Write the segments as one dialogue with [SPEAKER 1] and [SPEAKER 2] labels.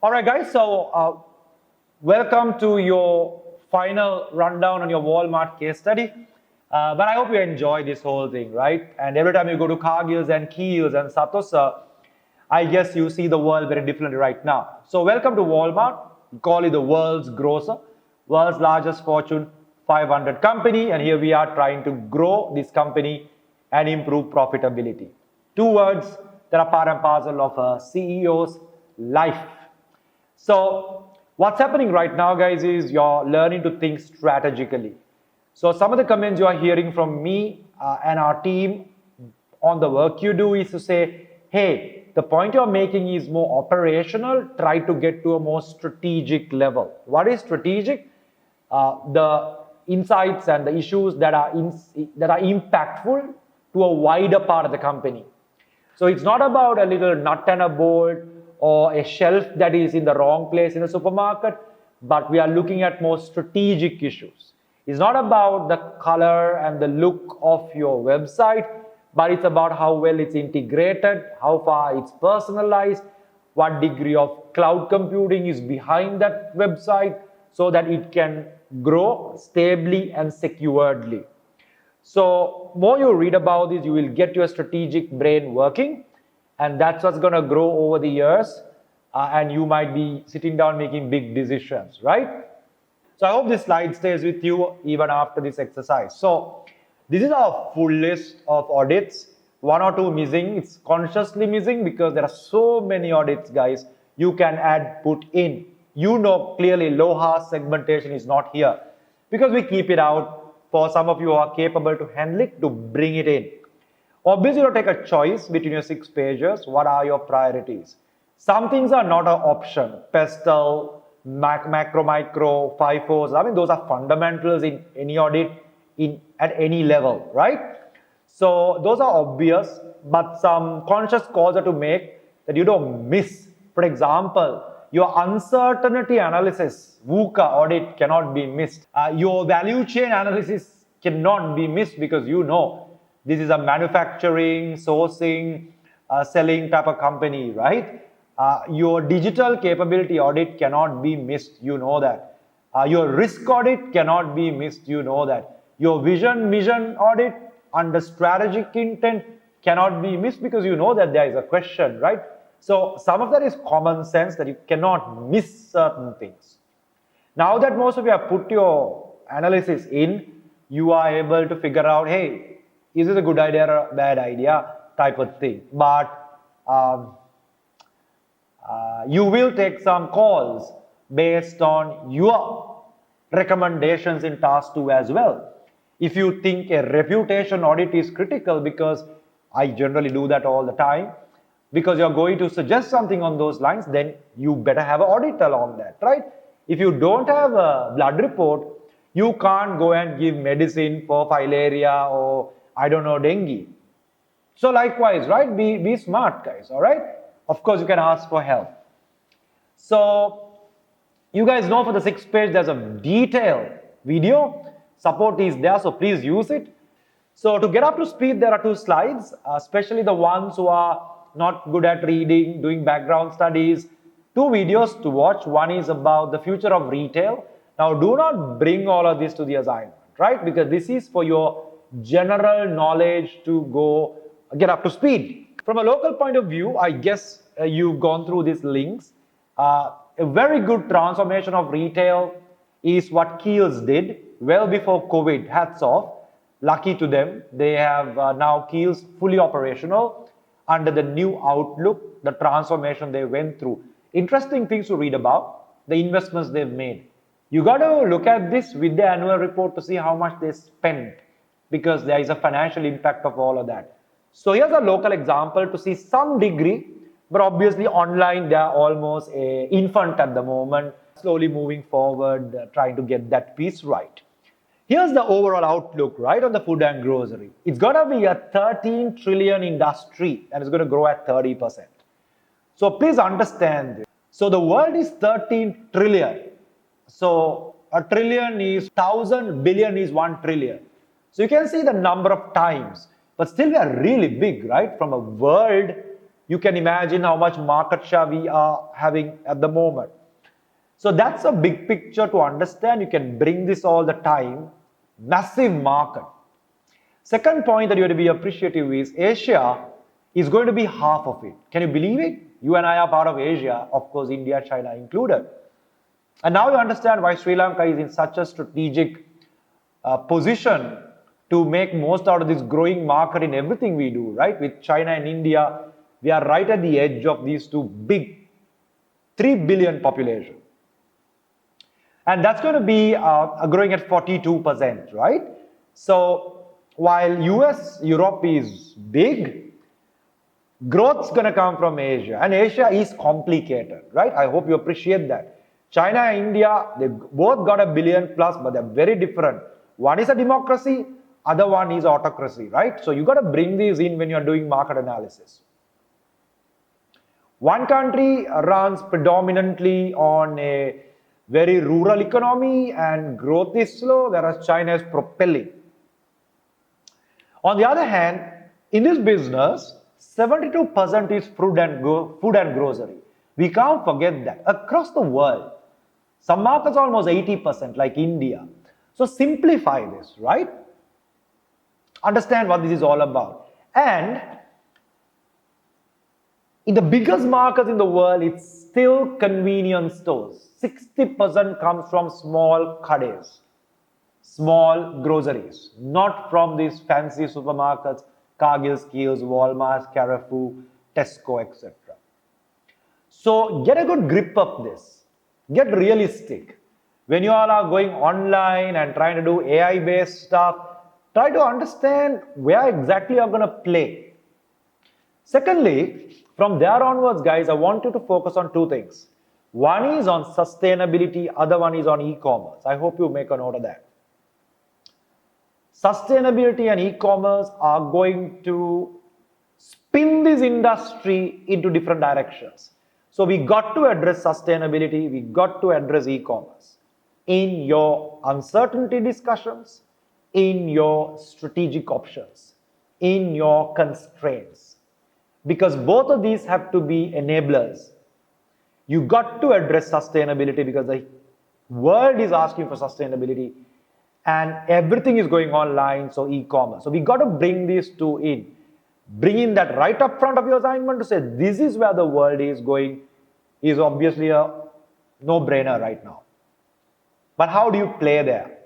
[SPEAKER 1] All right, guys. Welcome to your final rundown on your Walmart case study. But I hope you enjoy this whole thing, right? And every time you go to Cargill's and Kiehl's and Satosa, I guess you see the world very differently right now. So welcome to Walmart. We call it the world's grocer, world's largest Fortune 500 company. And here we are trying to grow this company and improve profitability. Two words that are part and parcel of a CEO's life. So what's happening right now, guys, is you're learning to think strategically. So some of the comments you are hearing from me and our team on the work you do is to say, hey, the point you're making is more operational. Try to get to a more strategic level. What is strategic? The insights and the issues that are impactful to a wider part of the company. So it's not about a little nut and a bolt or a shelf that is in the wrong place in the supermarket, but we are looking at more strategic issues. It's not about the color and the look of your website, but it's about how well it's integrated, how far it's personalized, what degree of cloud computing is behind that website so that it can grow stably and securedly. So more you read about this, you will get your strategic brain working, and that's what's going to grow over the years, and you might be sitting down making big decisions, right? So I hope this slide stays with you even after this exercise. So this is our full list of audits. One or two missing. It's consciously missing because there are so many audits, guys, you can add, put in. You know clearly LOHA segmentation is not here because we keep it out for some of you who are capable to handle it, to bring it in. Obviously, you take a choice between your 6 pages. What are your priorities? Some things are not an option. Pestle, macro, micro, FIFOs. I mean, those are fundamentals in any audit at any level, right? So those are obvious, but some conscious calls are to make that you don't miss. For example, your uncertainty analysis, VUCA audit cannot be missed. Your value chain analysis cannot be missed because you know this is a manufacturing, sourcing, selling type of company, right? Your digital capability audit cannot be missed, you know that. Your risk audit cannot be missed, you know that. Your vision audit under strategic intent cannot be missed because you know that there is a question, right? So some of that is common sense that you cannot miss certain things. Now that most of you have put your analysis in, you are able to figure out, hey, is this a good idea or a bad idea type of thing. But you will take some calls based on your recommendations in task 2 as well. If you think a reputation audit is critical, because I generally do that all the time, because you're going to suggest something on those lines, then you better have an audit along that, right? If you don't have a blood report, you can't go and give medicine for filaria or, I don't know, dengue. So likewise, right? Be smart, guys, all right? Of course, you can ask for help. So you guys know for the 6th page, there's a detailed video. Support is there, so please use it. So to get up to speed, there are 2 slides, especially the ones who are not good at reading, doing background studies. 2 videos to watch. One is about the future of retail. Now, do not bring all of this to the assignment, right? Because this is for your general knowledge to go get up to speed. From a local point of view, I guess you've gone through these links. A very good transformation of retail is what Kiehl's did well before COVID. Hats off. Lucky to them. They have now Kiehl's fully operational under the new outlook, the transformation they went through. Interesting things to read about, the investments they've made. You got to look at this with the annual report to see how much they spent, because there is a financial impact of all of that. So here's a local example to see some degree, but obviously online they are almost an infant at the moment, slowly moving forward, trying to get that piece right. Here's the overall outlook, right, on the food and grocery. It's going to be a 13 trillion industry and it's going to grow at 30%. So please understand this. So the world is 13 trillion. So a trillion is 1,000, billion is 1 trillion. So you can see the number of times, but still we are really big, right? From a world you can imagine how much market share we are having at the moment. So that's a big picture to understand. You can bring this all the time. Massive market. Second point that you have to be appreciative is Asia is going to be half of it. Can you believe it? You and I are part of Asia, of course, India, China included. And now you understand why Sri Lanka is in such a strategic position to make most out of this growing market in everything we do, right? With China and India, we are right at the edge of these two big 3 billion population. And that's going to be growing at 42%, right? So while US, Europe is big, growth's going to come from Asia. And Asia is complicated, right? I hope you appreciate that. China and India, they both got $1 billion plus, but they're very different. One is a democracy, other one is autocracy, right? So you got to bring these in when you're doing market analysis. One country runs predominantly on a very rural economy and growth is slow, whereas China is propelling. On the other hand, in this business, 72% is food and grocery. We can't forget that. Across the world, some markets almost 80%, like India. So simplify this, right? Understand what this is all about. And in the biggest markets in the world, it's still convenience stores. 60% comes from small kades, small groceries, not from these fancy supermarkets, Cargill, Skills, Walmart, Carrefour, Tesco, etc. So get a good grip of this. Get realistic. When you all are going online and trying to do AI-based stuff, try to understand where exactly you're going to play. Secondly, from there onwards, guys, I want you to focus on two things. One is on sustainability, other one is on e-commerce. I hope you make a note of that. Sustainability and e-commerce are going to spin this industry into different directions. So we got to address sustainability, we got to address e-commerce in your uncertainty discussions, in your strategic options, in your constraints. Because both of these have to be enablers. You got to address sustainability because the world is asking for sustainability and everything is going online, so e-commerce. So we got to bring these two in. Bring in that right up front of your assignment to say this is where the world is going is obviously a no-brainer right now. But how do you play there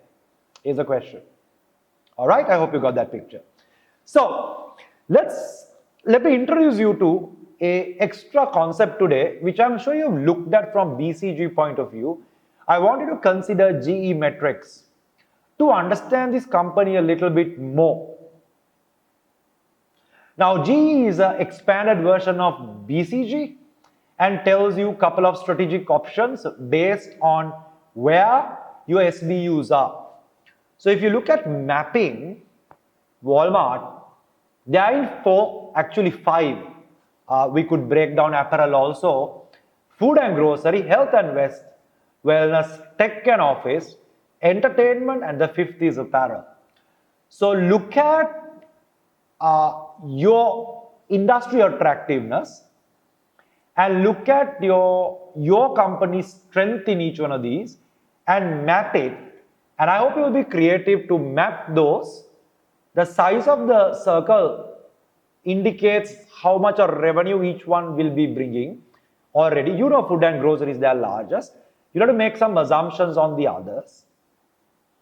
[SPEAKER 1] is the question. All right, I hope you got that picture. So let me introduce you to an extra concept today, which I'm sure you've looked at from BCG point of view. I want you to consider GE metrics to understand this company a little bit more. Now, GE is an expanded version of BCG and tells you a couple of strategic options based on where your SBUs are. So if you look at mapping Walmart, they are in 4, actually 5. We could break down apparel also. Food and grocery, health and wellness, tech and office, entertainment, and the 5th is apparel. So look at your industry attractiveness and look at your company's strength in each one of these and map it. And I hope you will be creative to map those. The size of the circle indicates how much of revenue each one will be bringing already. You know food and groceries, they are largest. You have to make some assumptions on the others.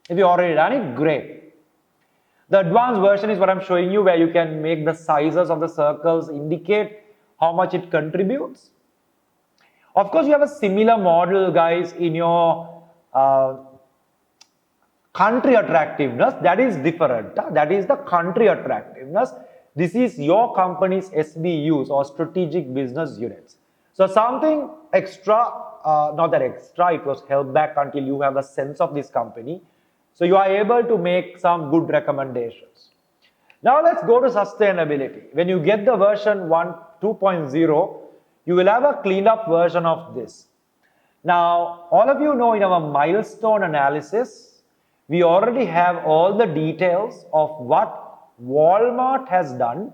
[SPEAKER 1] If you already done it, great. The advanced version is what I'm showing you where you can make the sizes of the circles indicate how much it contributes. Of course, you have a similar model, guys, in your country attractiveness. That is different. That is the country attractiveness. This is your company's SBUs or strategic business units. So something extra, not that extra, it was held back until you have a sense of this company. So you are able to make some good recommendations. Now let's go to sustainability. When you get the version 2.0, you will have a cleaned up version of this. Now, all of you know in our milestone analysis, we already have all the details of what Walmart has done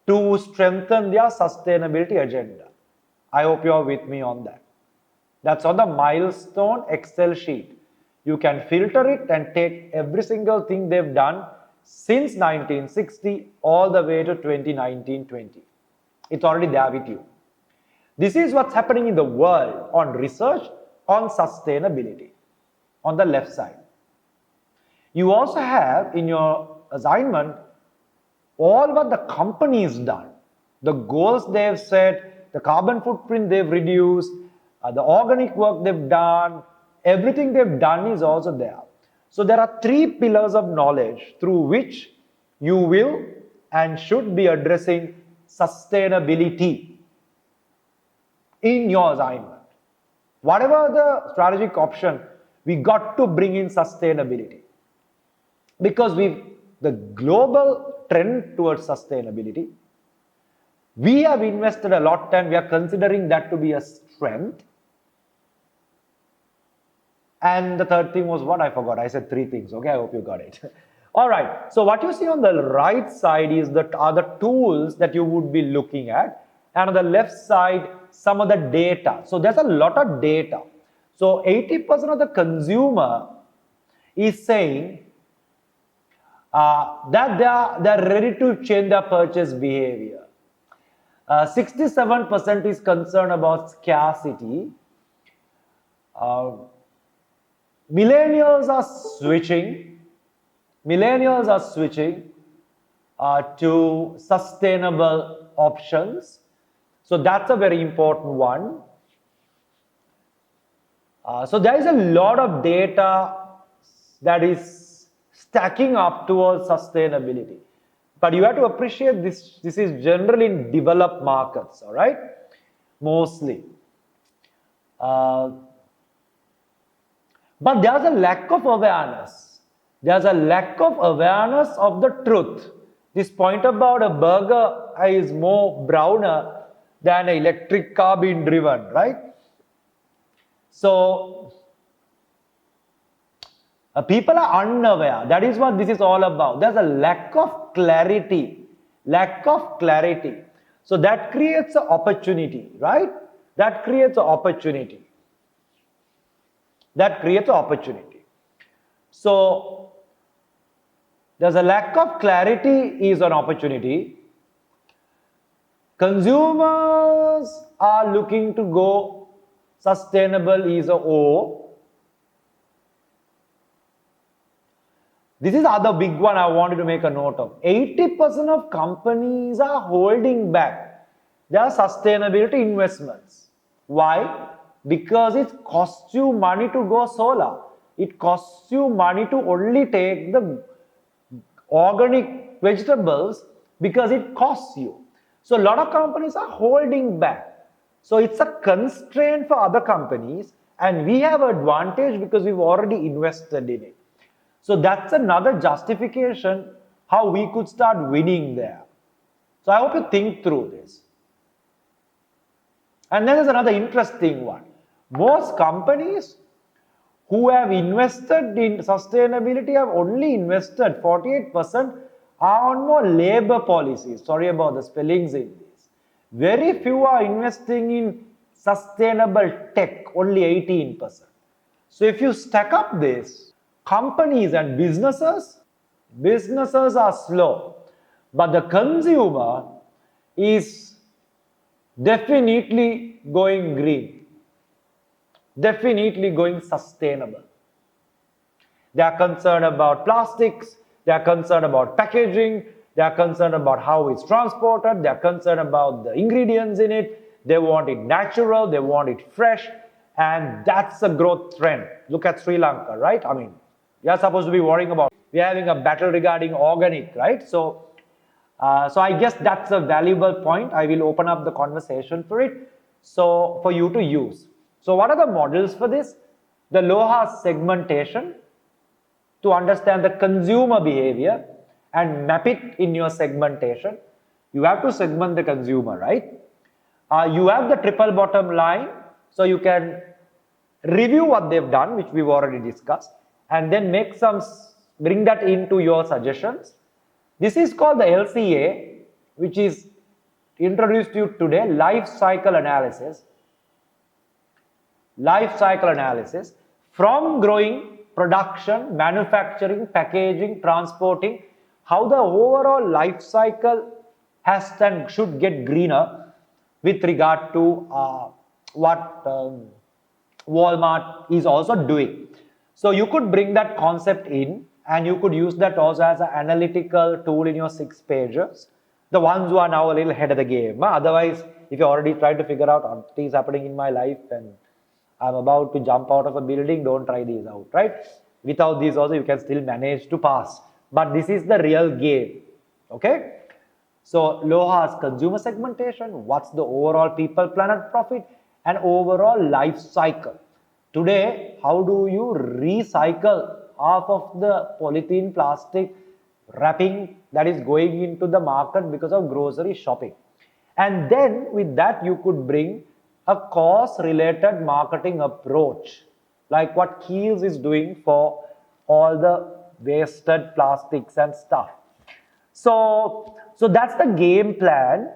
[SPEAKER 1] to strengthen their sustainability agenda. I hope you are with me on that. That's on the milestone Excel sheet. You can filter it and take every single thing they've done since 1960 all the way to 2019-20. It's already there with you. This is what's happening in the world on research on sustainability on the left side. You also have in your assignment all what the company's done, the goals they've set, the carbon footprint they've reduced, the organic work they've done, everything they've done is also there. So there are 3 pillars of knowledge through which you will and should be addressing sustainability in your assignment. Whatever the strategic option, we got to bring in sustainability. Because the global trend towards sustainability, we have invested a lot and we are considering that to be a strength. And the third thing was what? I forgot. I said 3 things. Okay, I hope you got it. All right. So what you see on the right side is are the tools that you would be looking at. And on the left side, some of the data. So there's a lot of data. So 80% of the consumer is saying that they are ready to change their purchase behavior. 67% is concerned about scarcity. Millennials are switching to sustainable options. So that's a very important one. So there is a lot of data that is stacking up towards sustainability. But you have to appreciate this is generally in developed markets, all right? Mostly. But there's a lack of awareness. There's a lack of awareness of the truth. This point about a burger is more browner than an electric car being driven, right? So, people are unaware. That is what this is all about. There's a lack of clarity. So that creates an opportunity, right? That creates an opportunity. So, there's a lack of clarity is an opportunity. Consumers are looking to go sustainable is a O. This is the other big one I wanted to make a note of. 80% of companies are holding back their sustainability investments. Why? Because it costs you money to go solar. It costs you money to only take the organic vegetables because it costs you. So a lot of companies are holding back. So it's a constraint for other companies and we have an advantage because we've already invested in it. So that's another justification how we could start winning there. So I hope you think through this. And then there's another interesting one. Most companies who have invested in sustainability have only invested 48% are on more labor policies. Sorry about the spellings in this. Very few are investing in sustainable tech, only 18%. So if you stack up this, companies and businesses are slow, but the consumer is definitely going green, definitely going sustainable. They are concerned about plastics, they are concerned about packaging, they are concerned about how it's transported, they are concerned about the ingredients in it, they want it natural, they want it fresh, and that's a growth trend. Look at Sri Lanka, right? I mean, we are supposed to be worrying about, we are having a battle regarding organic, right? So I guess that's a valuable point. I will open up the conversation for it, so for you to use. So what are the models for this? The LOHA segmentation to understand the consumer behavior and map it in your segmentation. You have to segment the consumer, right? You have the triple bottom line, so you can review what they've done, which we've already discussed, and then bring that into your suggestions. This is called the LCA, which is introduce to you today life cycle analysis. Life cycle analysis from growing, production, manufacturing, packaging, transporting, how the overall life cycle has and should get greener with regard to what Walmart is also doing. So you could bring that concept in and you could use that also as an analytical tool in your 6 pages. The ones who are now a little ahead of the game. Otherwise, if you already tried to figure out what is happening in my life and I'm about to jump out of a building, don't try these out, right? Without these also, you can still manage to pass. But this is the real game, okay? So, LOHA's consumer segmentation, what's the overall people, planet, profit, and overall life cycle. Today, how do you recycle half of the polythene plastic wrapping that is going into the market because of grocery shopping? And then with that, you could bring a cost-related marketing approach, like what Kiehl's is doing for all the wasted plastics and stuff. So that's the game plan,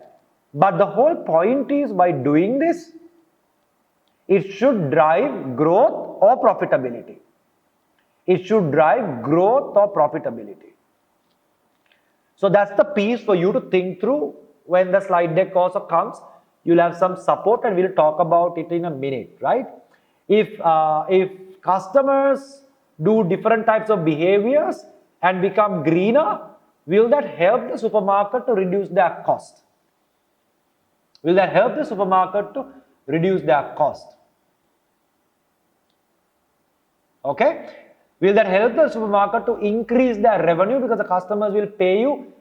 [SPEAKER 1] but the whole point is by doing this, it should drive growth or profitability. It should drive growth or profitability. So that's the piece for you to think through. When the slide deck also comes, you'll have some support and we'll talk about it in a minute, right? If customers do different types of behaviors and become greener, will that help the supermarket to reduce their cost? Will that help the supermarket to reduce their cost? Okay? Will that help the supermarket to increase their revenue because the customers will pay you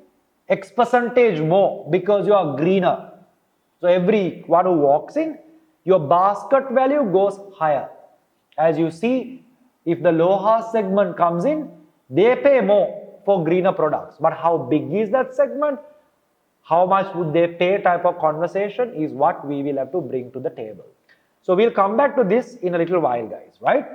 [SPEAKER 1] X percentage more because you are greener? So every one who walks in, your basket value goes higher. As you see, if the LOHA segment comes in, they pay more for greener products. But how big is that segment? How much would they pay type of conversation is what we will have to bring to the table. So we'll come back to this in a little while, guys, right?